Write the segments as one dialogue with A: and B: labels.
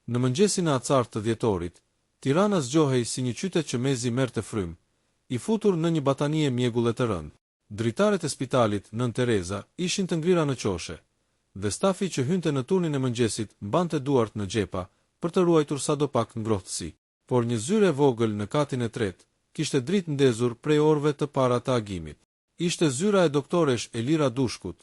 A: Në mëngjesin e acartë të dhjetorit, Tirana zgjohej si një qytet që mezi merrte frym, i futur në një batanie mjegulle të rënd. Dritaret e spitalit Nën Tereza ishin të ngrira në qoshe, dhe stafi që hynte në turnin e mëngjesit mbante duart në xhepa për të ruajtur sadopak ngrohtësi. Por një zyrë e vogël në katin e tretë kishte dritë ndezur prej orëve të para të agimit. Ishte zyra e doktoresh Elira Dushkut,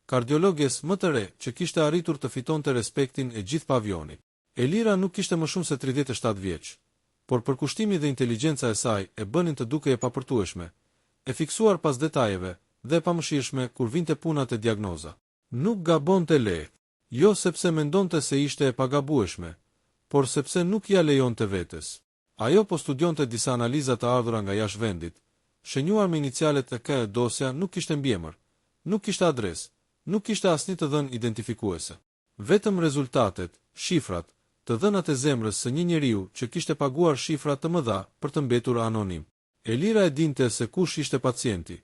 A: kardiologes më të re që kishte arritur të fitonte respektin e gjithë pavionit. Elira nuk kishte më shumë se 37 vjeç, por përkushtimi dhe inteligjenca e saj e bënin të dukej e papërtueshme, e fiksuar pas detajeve dhe e pamëshirshme kur vinte puna te diagnoza. Nuk gabonte lehtë, jo sepse mendonte se ishte e pagabueshme, por sepse nuk ja lejonte vetes. Ajo po studionte disa analiza të ardhura nga jashtë vendit, shenjuar me inicialet e K, dosja nuk kishte mbiemër, nuk kishte adresë, nuk kishte asnjë të dhënë identifikuese. Vetëm rezultatet, shifrat, të dhënat e zemrës së një njeriu që kishte paguar shifra të mëdha për të mbetur anonim. Elira e dinte se kush ishte pacienti,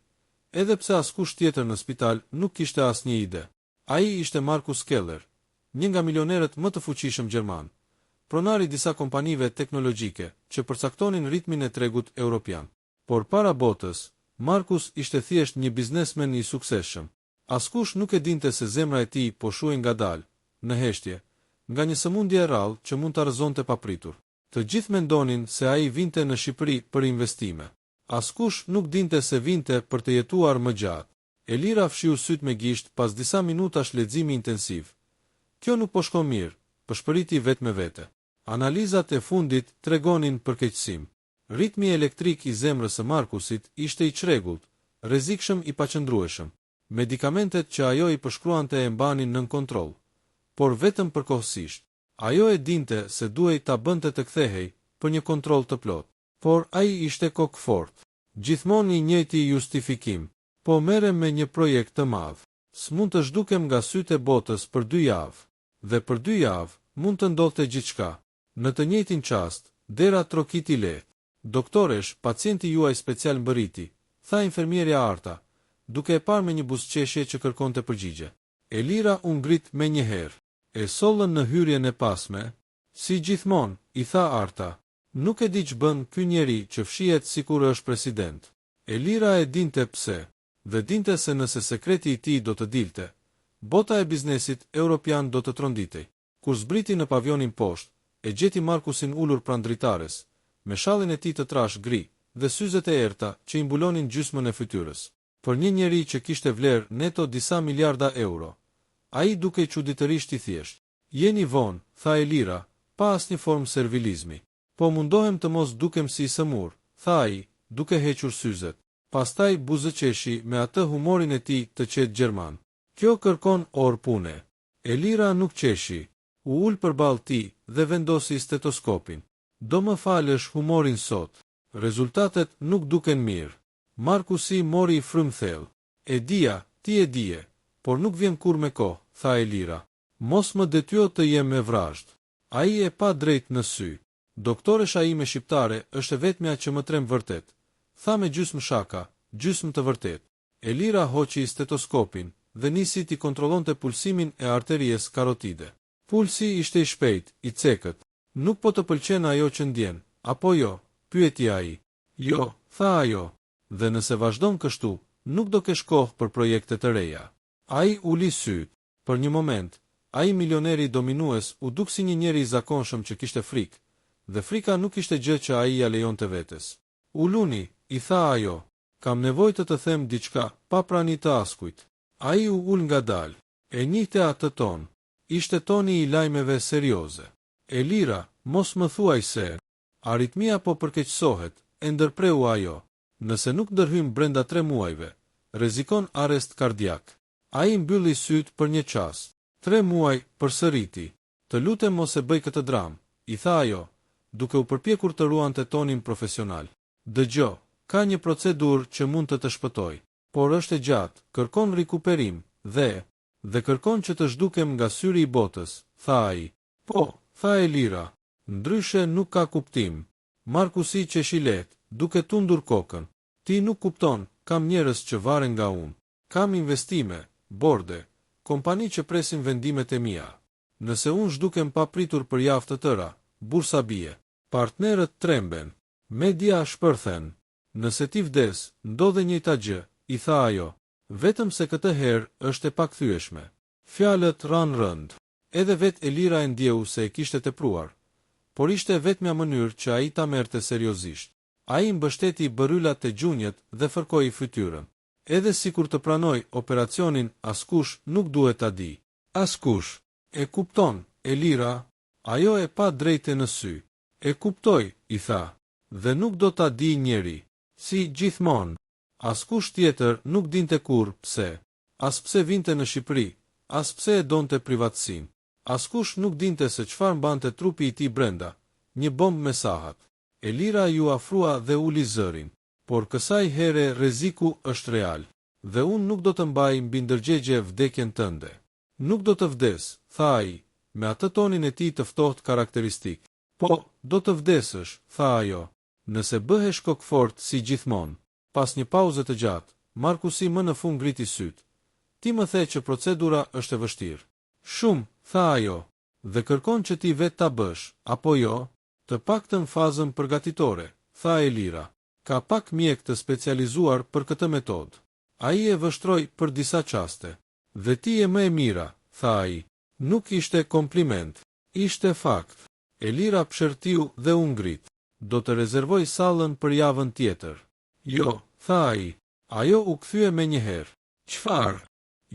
A: edhe pse askush tjetër në spital nuk kishte asnjë ide. Ai ishte Markus Keller, një nga milionerët më të fuqishëm gjerman, pronari disa kompanive teknologjike që përcaktonin ritmin e tregut europian. Por para botës, Markus ishte thjesht një biznesmen i suksesshëm. Askush nuk e dinte se zemra e tij po shuhej ngadalë, në heshtje, nga një sëmundje e rrallë që mund ta rrëzonte papritur. Të gjithë mendonin se ai vinte në Shqipëri për investime. Askush nuk dinte se vinte për të jetuar më gjatë. Elira fshiu syt me gisht pas disa minutash leximi intensiv. Kjo nuk po shkon mirë, pëshpëriti vetë me vete. Analizat e fundit tregonin përkeqësim. Ritmi elektrik i zemrës së Markusit ishte i çrregullt, rrezikshëm i paqëndrueshëm. Medikamentet që ajo i përshkruante e mbanin nën kontroll, por vetëm përkohësisht. Ajo e dinte se duhej ta bënte të kthehej për një kontroll të plot, por ai ishte kokfort. Gjithmonë i njëjti justifikim. Po merrem me një projekt të madh. S'mund të zhdukem nga sytë e botës për 2 javë, dhe për 2 javë mund të ndodhte gjithçka. Në të njëjtin çast, dera trokiti lehtë. Doktoresh, pacienti juaj special mbërriti, tha infermierja Arta, duke e parë me një buzëqeshje që kërkonte përgjigje. Elira u ngrit menjëherë. E sollën në hyrjen e pasme, si gjithmonë, i tha Arta. Nuk e di ç'bën ky njeri që fshihet sikur është president. Elira e dinte pse, dhe dinte se nëse sekreti i tij do të dilte, bota e biznesit europian do të tronditej. Kur zbriti në pavionin poshtë, e gjeti Markusin ulur pranë dritares, me shallin e tij të trash gri dhe syzet e errta që i mbulonin gjysmën e fytyrës. Për një njeri që kishte vlerë neto disa miliarda euro, ai dukej çuditërisht i thjesht. Jeni vonë, tha Elira, pa asnjë formë servilizmi. Po mundohem të mos dukem si i sëmur, tha ai, duke hequr syzet. Pastaj buzëqeshi me atë humorin e tij të qetë gjerman. Kjo kërkon orë pune. Elira nuk qeshi, u ul përballë tij dhe vendosi stetoskopin. Do më falësh humorin sot. Rezultatet nuk duken mirë. Markusi mori i frymthell. E dija, ti e dije, por nuk vjen kur me kohë, tha Elira. Mos më detyro të jem me vrazhd. Ai e pa drejt në sy. Doktoresha ime shqiptare është e vetmja që më trem vërtet, tha me gjysmë shaka, gjysmë të vërtet. Elira hoqi stetoskopin dhe nisi t'i kontrollonte pulsimin e arteries karotide. Pulsi ishte i shpejt, i cekët. Nuk po të pëlqen ajo që ndjen, apo jo, pyeti ai. Jo, tha ajo. Dhe nëse vazhdon kështu, nuk do kesh kohë për projekte të reja. Ai uli syt. Për një moment, ai milioneri dominues u duk si një njeri i zakonshëm që kishte frikë, dhe frika nuk ishte gjë që ai ja lejonte vetes. Uluni, i tha ajo, kam nevojë të them diçka, pa prani të askujt. Ai u ul ngadalë. E njihte atë ton. Ishte toni i lajmeve serioze. Elira, mos më thuaj se. Aritmia po përkeqësohet, e ndërpreu ajo. Nëse nuk ndërhym brenda 3 muajve, rrezikon arrest kardiak. Ai mbylli syt për një çast. 3 muaj, përsëriti. Të lutem mos e bëj këtë dram, i tha ajo, duke u përpjekur të ruante tonin profesional. Dëgjo, ka një procedurë që mund të shpëtoj, por është e gjatë, kërkon rikuperim, dhe kërkon që të zhdukem nga syri i botës, tha ai. Po, tha Elira, ndryshe nuk ka kuptim. Markusi qeshi lehtë, duke tundur kokën. Ti nuk kupton, kam njerëz që varen nga unë. Kam investime, borde, kompani që presin vendimet e mia. Nëse unë zhdukem papritur për javë të tëra, bursa bie. Partnerët tremben. Media shpërthen. Nëse ti vdes, ndodhe njëjta gjë, i tha ajo. Vetëm se këtë herë është e pakthyeshme. Fjalët ran rënd. Edhe vet Elira e ndjeu se e kishte tepruar, por ishte vetmja mënyrë që ai ta merrte seriozisht. Ai mbështeti bëryllat e gjunjët dhe fërkoi fytyrën. Edhe sikur të pranoj operacionin, askush nuk duhet ta di. Askush. E kupton, Elira? Ajo e pa drejtë në sy. E kuptoj, i tha. Dhe nuk do ta di njeri. Si gjithmonë. Askush tjetër nuk dinte kur pse. As pse vinte në Shqipëri, as pse e donte privatësinë. Askush nuk dinte se çfarë mbante trupi i tij brenda, një bombë me sahat. Elira ju afrua dhe uli zërin. Por kësaj here rreziku është real. Dhe unë nuk do të mbaj mbi ndërgjegje vdekjen tënde. Nuk do të vdes, tha ai, me atë tonin e tij të ftohtë karakteristik. Po, do të vdesësh, tha ajo, nëse bëhesh kokfort si gjithmonë. Pas një pauze të gjatë, Markusi më në fund ngriti syt. Ti më the që procedura është e vështirë. Shumë, tha ajo, dhe kërkon që ti vetë ta bësh, apo jo? Të paktën fazën përgatitore, tha Elira. Ka pak mjek të specializuar për këtë metodë. Ai e vështroi për disa çaste. Dhe ti je më e mira, tha ai. Nuk ishte kompliment, ishte fakt. Elira pshërtiu dhe u ngrit. Do të rezervoj sallën për javën tjetër. Jo, tha ai. Ajo u kthye menjëherë. Çfarë?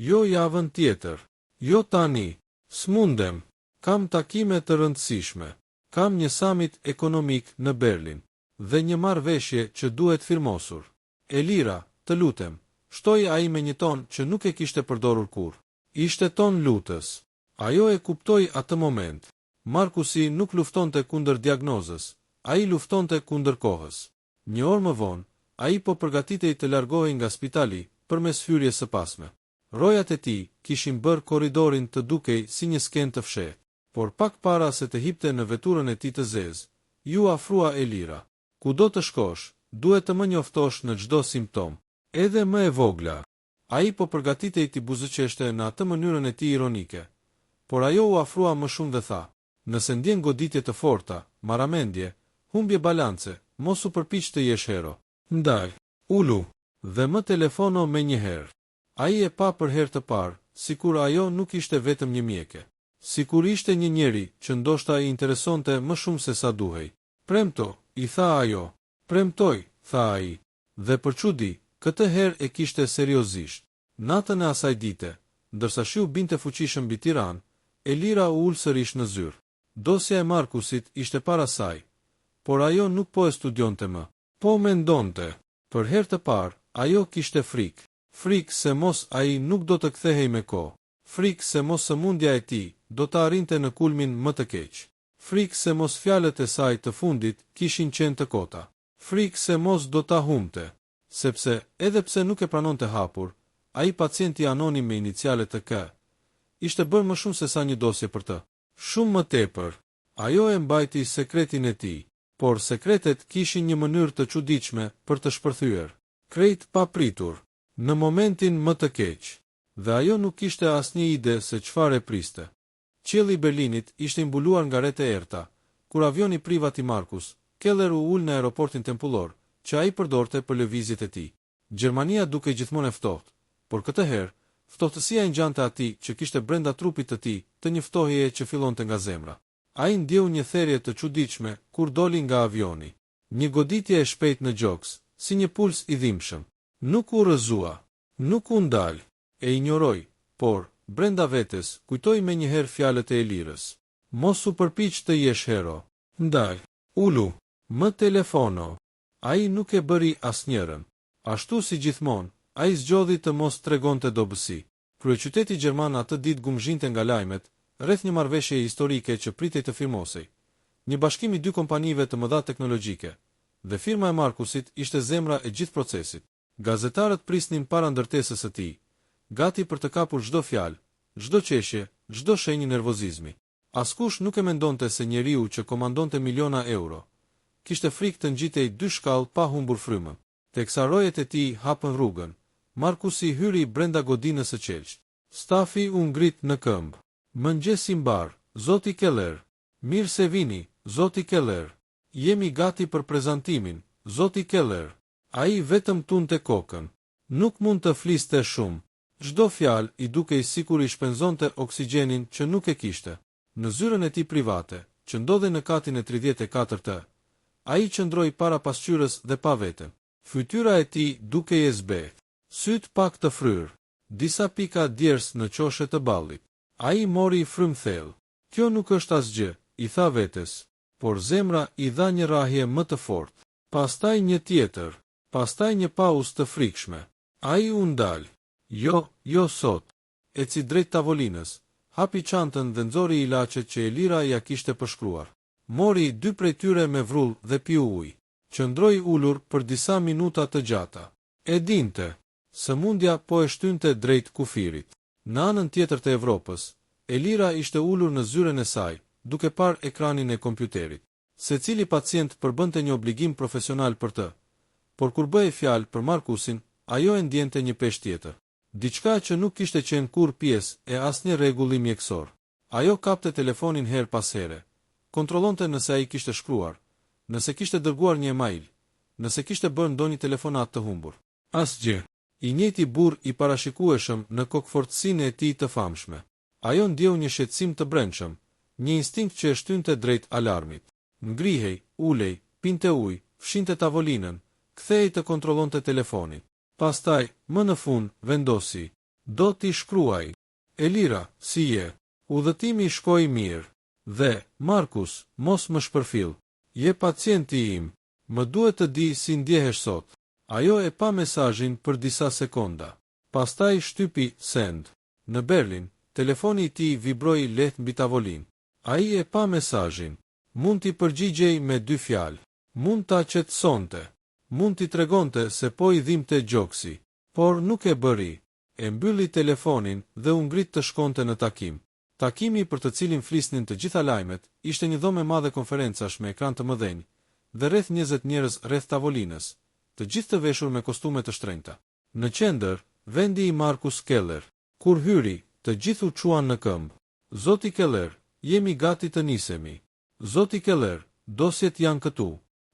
A: Jo javën tjetër. Jo tani. S'mundem. Kam takime të rëndësishme. Kam një summit ekonomik në Berlin. Dhe një marrëveshje që duhet firmosur. Elira, të lutem, shtoi ai me një ton që nuk e kishte përdorur kurrë. Ishte ton lutës. Ajo e kuptoi atë moment. Markusi nuk luftonte kundër diagnozës, ai luftonte kundër kohës. Një orë më vonë, ai po përgatitej të largohej nga spitali përmes hyrjes së pasme. Rojat e tij kishin bërë korridorin të dukej si një skenë të fshehtë, por pak para se të hipte në veturën e tij të zezë, ju afrua Elira. Kudo të shkosh, duhet të më njoftosh në çdo simptom, edhe më e vogla. Ai po përgatitej t'i buzëqeshte në atë mënyrën e tij ironike, por ajo u afrua më shumë dhe tha: nëse ndjen goditje të forta, marramendje, humbje balance, mos u përpiq të jesh hero. Ndaj, ulu, dhe më telefono menjëherë. Ai e pa për herë të parë, sikur ajo nuk ishte vetëm një mjeke. Sikur ishte një njeri që ndoshta i interesonte më shumë se sa duhej. Premto, i tha ajo. Premtoj, tha ai. Dhe për çudi, këtë herë e kishte seriozisht. Natën e asaj dite, ndërsa shiu binte fuqishëm mbi Tiranë, Elira u ul sërish në zyrë. Dosja e Markusit ishte para saj, por ajo nuk po e studionte më. Po mendonte. Për herë të parë, ajo kishte frikë. Frikë se mos ai nuk do të kthehej me kohë. Frikë se mos sëmundja e tij do të arrinte në kulmin më të keq. Frikë se mos fjalët e saj të fundit kishin qenë të kota. Frikë se mos do ta humbte, sepse edhe pse nuk e pranonte hapur, ai pacienti anonim me inicialet të K ishte bërë më shumë se sa një dosje për të. Shumë më tepër. Ajo e mbajti sekretin e tij, por sekretet kishin një mënyrë të çuditshme për të shpërthyer. Krejt papritur, në momentin më të keq. Dhe ajo nuk kishte asnjë ide se çfarë e priste. Qielli i Berlinit ishte i mbuluar nga rreth e errta, kur avioni privat i Markus, Keller u ul në aeroportin tempullor, që ai përdorte për lëvizjet e tij. Gjermania duke gjithmonë e ftohtë, por këtë herë, ftohtësia i ngjante atij që kishte brenda trupit të tij të një ftohjeje që fillonte nga zemra. Ai ndjeu një therrje të çuditshme kur doli nga avioni. Një goditje e shpejtë në gjoks, si një puls i dhimbshëm. Nuk u rrëzua, nuk u ndal, e injoroi, por brenda vetes kujtoi menjëherë fjalët e Elirës. Mos u përpiq të jesh hero. Ndal, ulu, më telefono. Ai nuk e bëri asnjërin. Ashtu si gjithmonë, ai zgjodhi të mos tregonte dobësi. Kryeqyteti gjerman atë ditë gumzhinte nga lajmet rreth një marrëveshje historike që pritej të firmosej. Një bashkim i dy kompanive të mëdha teknologjike, dhe firma e Markusit ishte zemra e gjithë procesit. Gazetarët prisnin para ndërtesës së tij, gati për të kapur çdo fjalë, çdo qeshje, çdo shenjë nervozizmi. Askush nuk e mendonte se njeriu që komandonte miliona euro kishte frikë të ngjitej dy shkallë pa humbur frymën. Teksa rojet e tij hapën rrugën, Markusi hyri brenda godinës së qelçt. Stafi u ngrit në këmbë. Mëngjesi mbar, zoti Keller. Mirë se vini, zoti Keller. Jemi gati për prezantimin, zoti Keller. Ai vetëm tunte kokën. Nuk mund të fliste shumë. Çdo fjalë i dukej sikur i shpenzonte oksigjenin që nuk e kishte. Në zyrën e tij private, që ndodhej në katin e 34-të, ai qëndroi para pasqyrës dhe pa veten. Fytyra e tij dukej e zbehtë, syt pak të fryrë, disa pika djers në qoshe të ballit. Ai mori frymë thellë. Kjo nuk është asgjë, i tha vetes, por zemra i dha një rahje më të fortë. Pastaj një tjetër, pastaj një pauzë të frikshme. Ai u ndal. Jo sot. Eci drejt tavolinës, hapi çantën dhe nxori ilaçet që Elira ja kishte përshkruar. Mori 2 prej tyre me vrull dhe piu ujë. Qëndroi ulur për disa minuta të gjata. E dinte, sëmundja po e shtynte drejt kufirit. Në anën tjetër të Evropës, Elira ishte ulur në zyrën e saj, duke parë ekranin e kompjuterit. Secili pacient përbënte një obligim profesional për të, por kur bëhej fjalë për Markusin, ajo e ndjente një peshë tjetër. Diçka që nuk kishte qenë kur pjesë e asnjë rregulli mjekësor. Ajo kapte telefonin her pas here. Kontrollonte nëse ai kishte shkruar, nëse kishte dërguar një email, nëse kishte bërë ndonjë telefonat të humbur. Asgjë. I njëjti burr i parashikueshëm në kokfortësinë e tij të famshme. Ajo ndjeu një shqetësim të brendshëm, një instinkt që e shtynte drejt alarmit. Ngrihej, ulej, pinte ujë, fshinte tavolinën, kthehej të kontrollonte telefonin. Pastaj, më në fund, vendosi. Do t'i shkruaj. Elira, si je? Udhëtimi shkoi mirë. Dhe, Markus, mos më shpërfill. Je pacienti im. Më duhet të di si ndjehesh sot. Ajo e pa mesazhin për disa sekonda. Pastaj shtypi send. Në Berlin, telefoni i tij vibroi lehtë mbi tavolinë. Ai e pa mesazhin. Mund t'i përgjigjej me 2 fjalë. Mund ta qetësonte. Mund t'i tregonte se po i dhimbte gjoksi. Por nuk e bëri. E mbylli telefonin dhe u ngrit të shkonte në takim. Takimi për të cilin flisnin të gjitha lajmet ishte një dhomë e madhe konferencash me ekran të mëdhenj dhe rreth 20 njerëz rreth tavolinës, të gjithë të veshur me kostume të shtrenjta. Në qendër, vendi i Markus Keller. Kur hyri, të gjithë u çuan në këmbë. Zoti Keller, jemi gati të nisemi. Zoti Keller, dosjet janë këtu.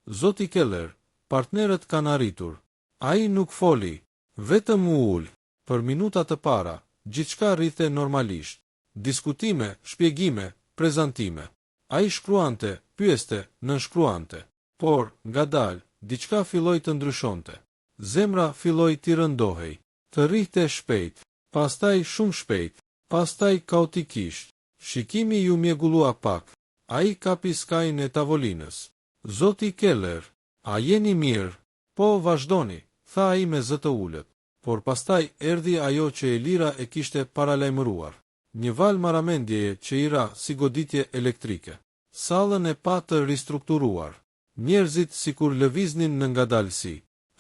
A: Zoti Keller, partnerët kanë arritur. Ai nuk foli, vetëm u ul. Për minuta të para, gjithçka rrithte normalisht. Diskutime, shpjegime, prezantime. Ai shkruante, pyeste, nënshkruante. Por, ngadalë, diçka filloi të ndryshonte. Zemra filloi të rëndohej, të rrihte shpejt, pastaj shumë shpejt, pastaj kaotikisht. Shikimi ju mjegullua pak. Ai kapi skajin e tavolinës. Zoti Keller, a jeni mirë? Po, vazhdoni, tha ai me zë të ulët. Por pastaj erdhi ajo që Elira e kishte paralajmëruar. Një val marramendjeje që i ra si goditje elektrike. Sallën e pa të ristrukturuar. Njerëzit sikur lëviznin në ngadalësi.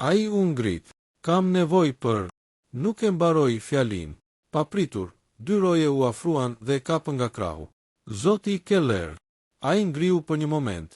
A: Ai u ngrit. Kam nevojë për. Nuk e mbaroi fjalin. Papritur, 2 roje u afruan dhe e kapën nga krahu. Zoti Keller. Ai ngriu për një moment.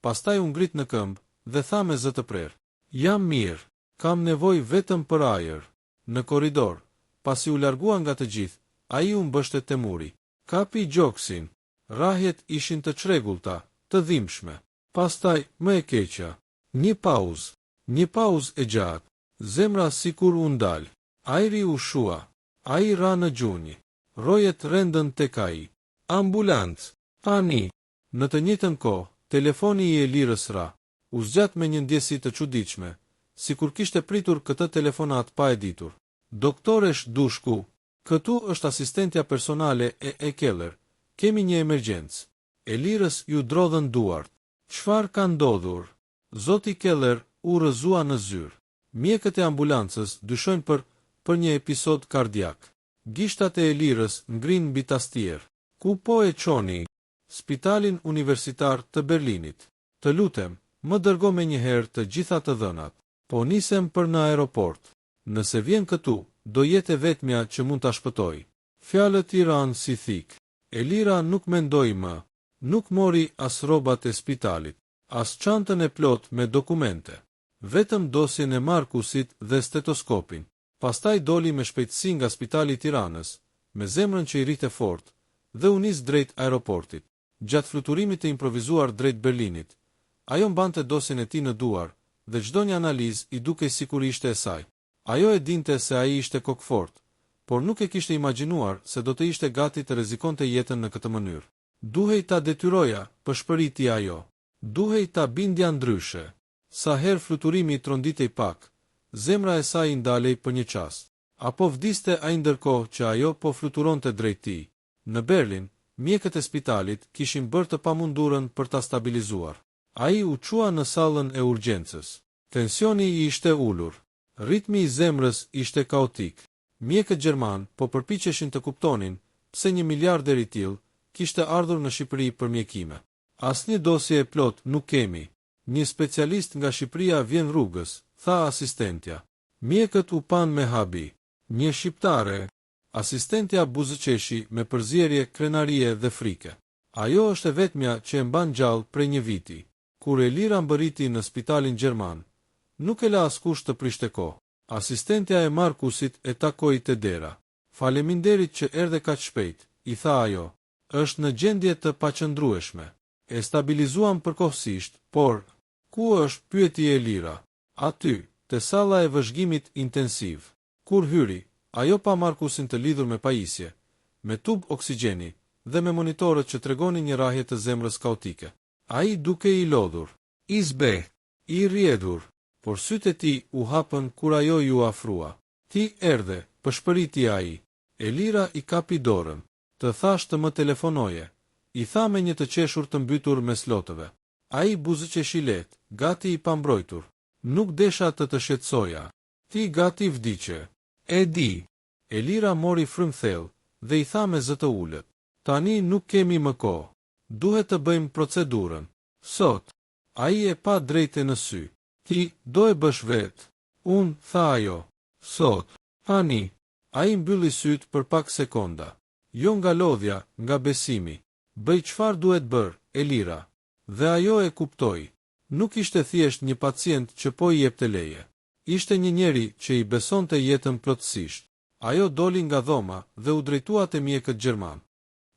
A: Pastaj u ngrit në këmbë dhe tha me zë të prerë. Jam mirë. Kam nevojë vetëm për ajër. Në korridor, pasi u largua nga të gjithë, ai u mbështet te muri. Kapi gjoksin. Rahjet ishin të çrregullta, të dhimbshme. Pastaj më e keqja. Një pauzë e gjatë. Zemra sikur u ndal. Ajri u shua. Ai ra në gjunjë. Rojet rendën tek ai. Ambulancë. Tani. Në të njëjtën kohë, telefoni i Elirës ra. U zgjat me një ndjesi të çuditshme, sikur kishte pritur këtë telefonat pa e ditur. Doktoresh Dushku, këtu është asistentja personale e Keller. Kemi një emergjencë. Elirës ju drodhën duart. Çfarë ka ndodhur? Zoti Keller u rrëzua në zyrë. Mjekët e ambulancës dyshojnë për një episod kardiak. Gishtat e Elirës ngrin mbi tastier. Ku po e çoni? Spitalin Universitar të Berlinit. Të lutem, më dërgo me njëherë të gjitha të dhënat. Po nisem për në aeroport. Nëse vjen këtu, do jetë e vetmja që mund ta shpëtoj. Fjalët i ranë si thik. Elira nuk mendoi më. Nuk mori as rrobat e spitalit, as çantën e plot me dokumente. Vetëm dosjen e Markusit dhe stetoskopin. Pastaj doli me shpejtësi nga spitali i Tiranës, me zemrën që i rrite fort, dhe u nis drejt aeroportit. Gjatë fluturimit të improvizuar drejt Berlinit, ajo mbante dosjen e tij në duar, dhe çdo një analizë i dukej sikur ishte e saj. Ajo e dinte se ai ishte kokfort, por nuk e kishte imagjinuar se do të ishte gati të rrezikonte jetën në këtë mënyrë. Duhej ta detyroja, përshpëriti ajo. Duhej ta bindja ndryshe. Sa herë fluturimi i tronditej pak, zemra e saj ndalej për një çast. Apo vdiste ai ndërkohë që ajo po fluturonte drejt tij. Në Berlin, mjekët e spitalit kishin bërë të pamundurën për ta stabilizuar. Ai u çua në sallën e urgjencës. Tensioni i ishte ulur. Ritmi i zemrës ishte kaotik. Mjekët gjerman po përpiqeshin të kuptonin pse një miliardër i tillë kishte ardhur në Shqipëri për mjekime. Asnjë dosje e plot nuk kemi. Një specialist nga Shqipëria vjen rrugës, tha asistentja. Mjekët u pan me habi. Një shqiptare. Asistentja buzëqeshi me përzierje, krenarie dhe frike. Ajo është e vetmja që e mban gjallë prej një viti. Kur Elira mbërriti në spitalin gjerman, nuk e la askush të prishte kohë. Asistentja e Markusit e takoi te dera. Faleminderit që erdhe kaq shpejt, i tha ajo. Është në gjendje të paqëndrueshme. E stabilizuam përkohësisht, por ku është, pyeti Elira. Aty, te salla e vëzhgimit intensiv. Kur hyri, ajo pa Markusin të lidhur me pajisje, me tub oksigjeni dhe me monitorët që tregonin një rrahje të zemrës kaotike. Ai duke i lodhur, i zbeh, i rrjedhur, por sytë e tij u hapën kur ajo ju afrua. Ti erdhe, përshpëriti ai. Elira i kapi dorën. Të thash të më telefonoje, i tha me një të qeshur të mbytur me slotëve. Ai buzëqeshi lehtë, gati i pambrojtur. Nuk desha të të shqetësoja. Ti gati vdiqe. E di. Elira mori frymë thellë dhe i tha me zë të ulët. Tani nuk kemi më kohë. Duhet të bëjmë procedurën. Sot. Ai e pa drejtë në sy. Ti do e bësh vetë. Unë, tha ajo. Sot. Tani. Ai mbylli sytë për pak sekonda. Jo nga lodhja, nga besimi. Bëj çfarë duhet bërë, Elira. Dhe ajo e kuptoi. Nuk ishte thjesht një pacient që po i jepte leje. Ishte një njeri që i besonte jetën plotësisht. Ajo doli nga dhoma dhe u drejtua te mjekët gjerman.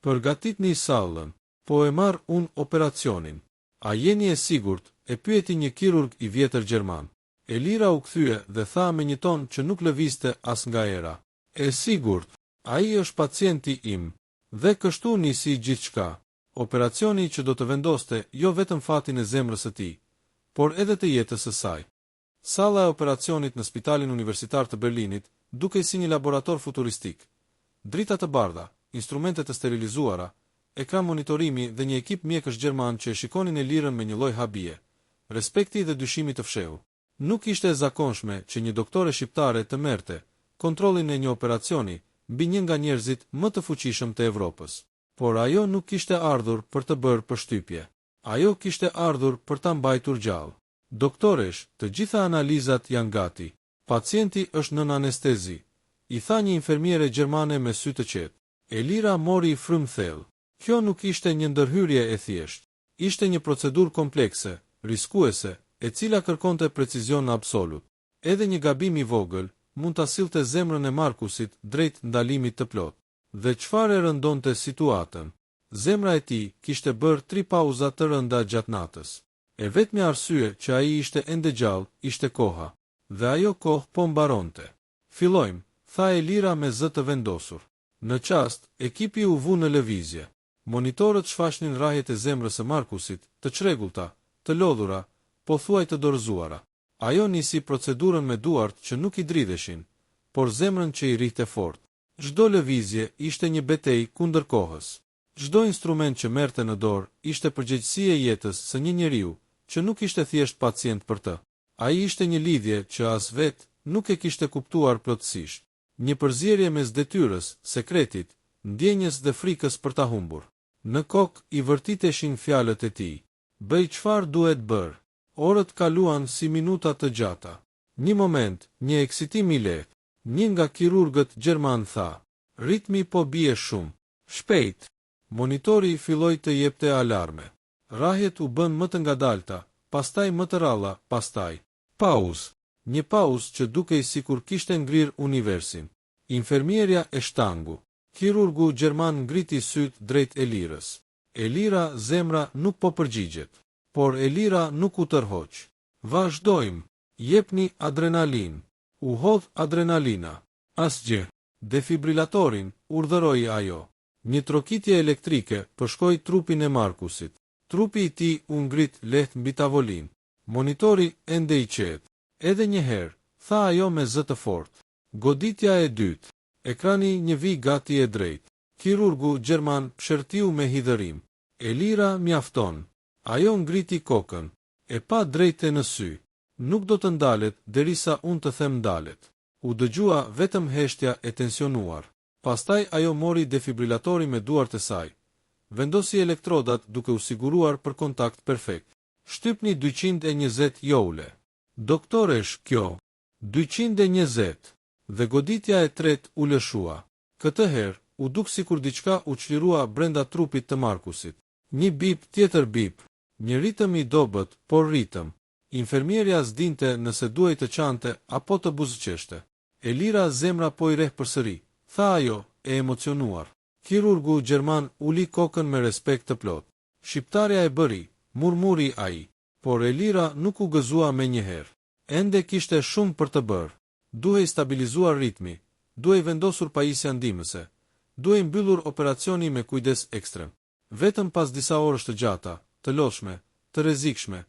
A: Përgatitni sallën, po e marr unë operacionin. A jeni e sigurt? E pyeti një kirurg i vjetër gjerman. Elira u kthye dhe tha me një ton që nuk lëvizte as nga era. E sigurt, ai është pacienti im. Dhe kështu nisi gjithçka. Operacioni që do të vendoste jo vetëm fatin e zemrës së tij, por edhe të jetës së saj. Salla e operacionit në Spitalin Universitar të Berlinit dukej si një laborator futuristik. Drita të bardha, instrumente të sterilizuara, ekran monitorimi dhe një ekip mjekësh gjerman që e shikonin Elirën me një lloj habie, respekti dhe dyshimi të fshehur. Nuk ishte e zakonshme që një doktore shqiptare të merrte kontrollin e një operacioni mbi një nga njerëzit më të fuqishëm të Evropës. Por ajo nuk kishte ardhur për të bërë përshtypje. Ajo kishte ardhur për ta mbajtur gjallë. Doktoresh, të gjitha analizat janë gati. Pacienti është nën anestezi, i tha një infermiere gjermane me sy të qetë. Elira mori frymë thellë. Kjo nuk ishte një ndërhyrje e thjeshtë. Ishte një procedurë komplekse, riskuese, e cila kërkonte precizion absolut. Edhe një gabim i vogël mund ta sillte zemrën e Markusit drejt ndalimit të plotë. Dhe çfarë rëndonte situatën? Zemra e tij kishte bërë 3 pauza të rënda gjatë natës. E vetmja arsye që ai ishte ende gjallë ishte koha. Dhe ajo kohë po mbaronte. Fillojmë, tha Elira me zë të vendosur. Në çast, ekipi u vu në lëvizje. Monitorët shfaqnin rrahjet e zemrës së Markusit, të çrregullta, të lodhura, pothuaj të dorëzuara. Ajo nisi procedurën me duart që nuk i dridheshin, por zemrën që i rrihte fort. Çdo lëvizje ishte një betejë kundër kohës. Çdo instrument që merrte në dorë ishte përgjegjësi e jetës së një njeriu që nuk ishte thjesht pacient për të. Ai ishte një lidhje që as vetë nuk e kishte kuptuar plotësisht. Një përzierje mes detyrës, sekretit, ndjenjës dhe frikës për ta humbur. Në kokë i vërtiteshin fjalët e tij. Bëj çfarë duhet bërë. Orët kaluan si minuta të gjata. Një moment, një eksitim i lehtë. Një nga kirurgët gjerman tha, ritmi po bie shumë. Shpejt. Monitori filloi të jepte alarme. Rrahjet u bën më të ngadalta, pastaj më të rralla, pastaj pauzë. Një pauzë që dukej sikur kishte ngrirë universin. Infermierja e shtangu. Kirurgu gjerman ngriti syt drejt Elirës. Elira zemra nuk po përgjigjet. Por Elira nuk u tërhoq. Vazhdojmë, jepni adrenalin. U hodh adrenalina. Asgjë. Defibrilatorin, urdhëroi ajo. Një trokitje elektrike përshkoi trupin e Markusit. Trupi I tij u ngrit lehtë mbi tavolinë. Monitori ende I qetë. Edhe një herë, tha ajo me zë të fortë. Goditja e dytë. Ekrani një vi gati e drejtë. Kirurgu gjerman pshërtiu me hidhërim. Elira mjafton. Ajo ngriti kokën. E pa drejtë në sy. Nuk do të ndalet derisa unë të them ndalet. U dëgjua vetëm heshtja e tensionuar. Pastaj ajo mori defibrilatori me duart e saj. Vendosi elektrodat duke u siguruar për kontakt perfekt. Shtypni 220 joule. Doktoresh, kjo. 220. Dhe goditja e tretë u lëshua. Këtë herë, u duk sikur diçka u çlirua brenda trupit të Markusit. Një bip tjetër bip. Një ritëm I dobët, por ritëm. Infermierja s'dinte nëse duhej të qante apo të buzëqeshte. Elira zemra po I reh përsëri, tha ajo, e emocionuar. Kirurgu gjerman uli kokën me respekt të plot. Shqiptarja e bëri, murmuri ai, por Elira nuk u gëzua me njëherë. Ende kishte shumë për të bërë. Duhej stabilizuar ritmi, duhej vendosur pajisja ndihmëse, duhej mbyllur operacioni me kujdes ekstrem. Vetëm pas disa orësh të gjata, të lodhshme, të rrezikshme,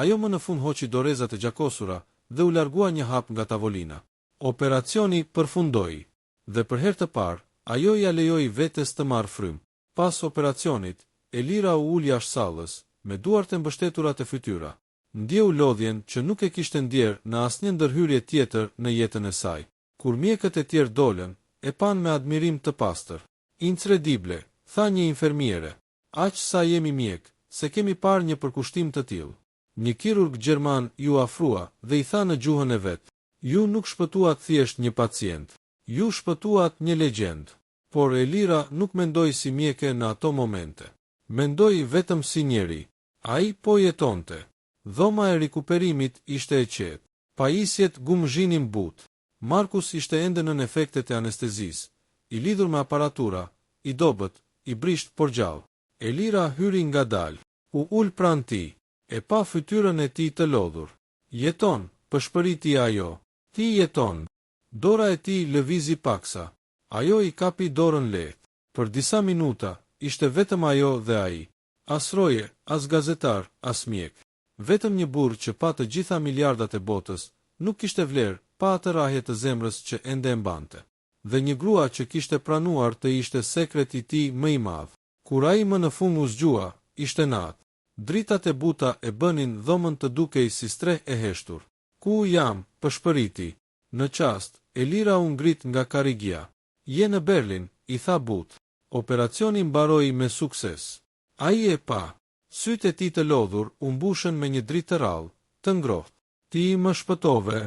A: ajo më në fund hoqi dorezat e gjakosura dhe u largua një hap nga tavolina. Operacioni përfundoi, dhe për herë të parë, ajo ja lejoi vetes të marrë frym. Pas operacionit, Elira u ul jashtë sallës, me duart e mbështetura te fytyra. Ndjeu lodhjen që nuk e kishte ndjerë në asnjë ndërhyrje tjetër në jetën e saj. Kur mjekët e tjerë dolën, e pan me admirim të pastër. Incredible, tha një infermiere. Aq sa jemi mjek, se kemi parë një përkushtim të tillë. Një kirurg gjerman ju afrua dhe I tha në gjuhën e vet. Ju nuk shpëtuat thjesht një pacient. Ju shpëtuat një legjend. Por Elira nuk mendoi si mjeke në ato momente. Mendoi vetëm si njeri. Ai po jetonte. Dhoma e rikuperimit ishte e qetë. Pajisjet gumzhinin but. Markus ishte ende nën efektet e anestezisë. I lidhur me aparatura, I dobët, I brisht por gjallë. Elira hyri ngadalë. U ul pranë tij. E pa fytyrën e tij të lodhur. Jeton, pëshpëriti ajo. Ti jeton. Dora e tij lëvizi paksa. Ajo I kapi dorën lehtë. Për disa minuta, ishte vetëm ajo dhe ai. As roje, as gazetar, as mjek. Vetëm një burr që pa të gjitha miliardat e botës, nuk kishte vlerë pa atë rahje të zemrës që ende e mbante. Dhe një grua që kishte pranuar të ishte sekret I tij më I madh. Kur ai më në fund u zgjua, ishte natë. Dritat e buta e bënin dhomën të dukej si streh e heshtur. Ku jam, pëshpëriti. Në qast, Elira u ngrit nga karrigia. Je në Berlin, I tha but. Operacioni mbaroi me sukses. Ai e pa. Sytë e tij të lodhur u mbushën me një dritë të rrallë, të ngrohtë. Ti më shpëtove.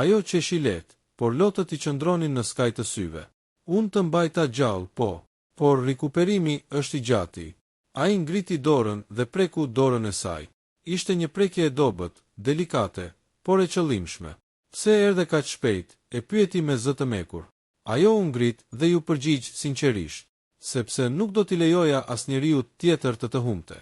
A: Ajo qeshi lehtë, por lotët I qëndronin në skaj të syve. Unë të mbajta gjallë, po, por rikuperimi është I gjati. Ai ngriti dorën dhe preku dorën e saj. Ishte një prekje e dobët, delikate, por e qëllimshme. Pse erdhe kaq shpejt, e pyeti me zë të mekur. Ajo u ngrit dhe ju përgjigj sinqerisht, sepse nuk do t'i lejoja asnjëriu tjetër të humbte.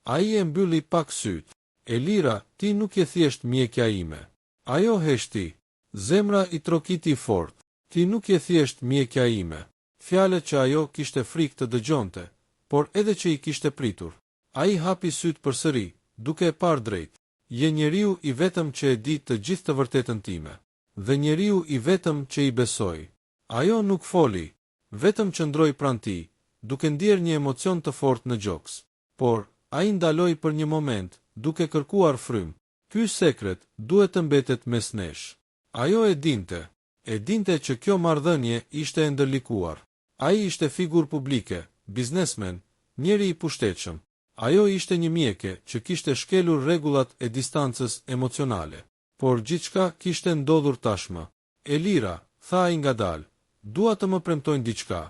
A: Ai e mbylli pak syt. Elira, ti nuk je thjesht mjekja ime. Ajo heshti. Zemra I trokiti fort. Ti nuk je thjesht mjekja ime. Fjalët që ajo kishte frikë të dëgjonte, por edhe që I kishte pritur. Ai hapi syt përsëri, duke e parë drejt. Je njeriu I vetëm që e di të gjithë të vërtetën time. Dhe njeriu I vetëm që I besoj. Ajo nuk foli, vetëm qëndroi pranë tij, duke ndjerë një emocion të fortë në gjoks. Por ai ndaloi për një moment, duke kërkuar frym. Ky sekret duhet të mbetet mes nesh. Ajo e dinte që kjo marrëdhënie ishte e ndërlikuar. Ai ishte figurë publike, biznesmen, njeri I pushtetshëm. Ajo ishte një mjeke që kishte shkelur rregullat e distancës emocionale. Por gjithçka kishte ndodhur tashmë. Elira, tha ai ngadalë, dua të më premtojnë diçka.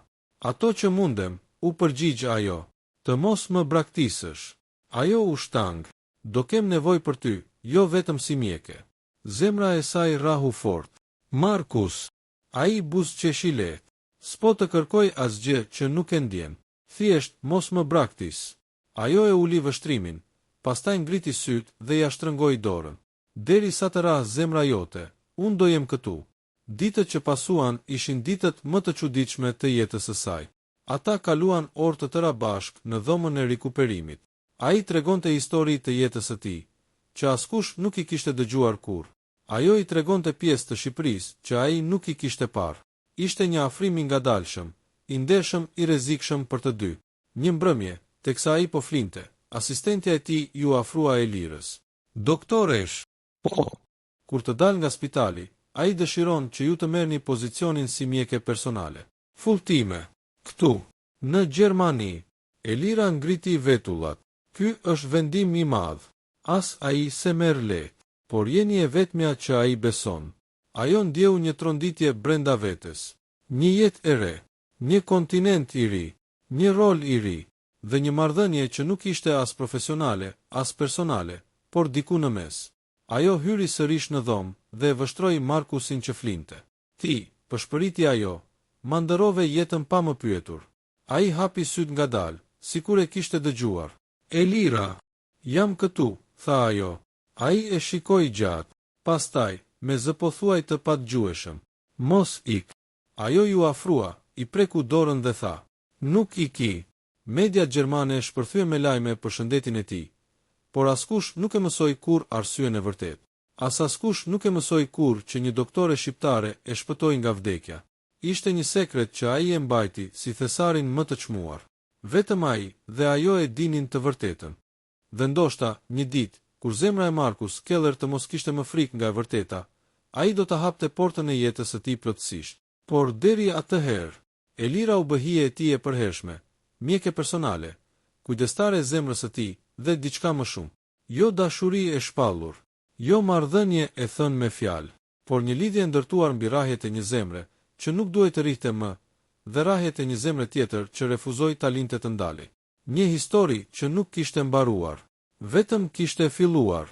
A: Ato që mundem, u përgjigj ajo. Të mos më braktisësh. Ajo u shtang. Do kem nevojë për ty, jo vetëm si mjeke. Zemra e saj rahu fort. Markus. Ai buzëqeshi lehtë. S'po të kërkoj asgjë që nuk e ndjen. Thjesht mos më braktis. Ajo e uli vështrimin, pastaj ngriti syt dhe ja shtrëngoi dorën. Deri sa të ra zemra jote, unë do jem këtu. Ditët që pasuan ishin ditët më të çuditshme të jetës së saj. Ata kaluan orë të tëra bashk në dhomën e rikuperimit. Ai tregonte histori të jetës së tij, që askush nuk i kishte dëgjuar kurrë. Ajo i tregonte pjesë të Shqipërisë që ai nuk i kishte parë. Ishte një afrim i ngadalshëm, i ndeshëm, i rrezikshëm për të dy. Një mbrëmje, teksa ai po flinte, asistentja e tij ju afrua Elirës. Doktoresh, po. Kur të dal nga spitali, ai dëshiron që ju të merrni pozicionin si mjeke personale. Fulltime. Këtu, në Gjermani. Elira ngriti vetullat. Ky është vendim i madh. As ai se merr lehtë, por jeni e vetmja që ai beson. Ajo ndjeu një tronditje brenda vetes. Një jetë e re, një kontinent i ri, një rol i ri, dhe një marrëdhënie që nuk ishte as profesionale, as personale, por diku në mes. Ajo hyri sërish në dhomë dhe vështroi Markusin që flinte. Ti, pëshpëriti ajo, ma ndërove jetën pa më pyetur. Ai hapi syt ngadalë, sikur e kishte dëgjuar. Elira, jam këtu, tha ajo. Ai e shikoi gjatë, pastaj, me zë pothuaj të patgjueshëm. Mos ik. Ajo ju afrua, i preku dorën dhe tha. Nuk iki. Media gjermane shpërthye me lajme për shëndetin e tij, por askush nuk e mësoi kurrë arsyen e vërtetë. As askush nuk e mësoi kurrë që një doktore shqiptare e shpëtoi nga vdekja. Ishte një sekret që ai e mbajti si thesarin më të çmuar. Vetëm ai dhe ajo e dinin të vërtetën. Dhe ndoshta, një ditë, kur zemra e Markus Keller të mos kishte më frikë nga e vërteta, ai do të hapte portën e jetës së tij plotësisht. Por deri atëherë, Elira u bë hije e tij e përhershme, mjeke personale, kujdestare e zemrës së tij dhe diçka më shumë. Jo dashuri e shpallur, jo marrëdhënie e thënë me fjalë, por një lidhje ndërtuar mbi rrahjet e një zemre që nuk duhej të rrihte më, dhe rrahjet e një zemre tjetër që refuzoi ta linte të ndalej. Një histori që nuk kishte mbaruar, vetëm kishte filluar.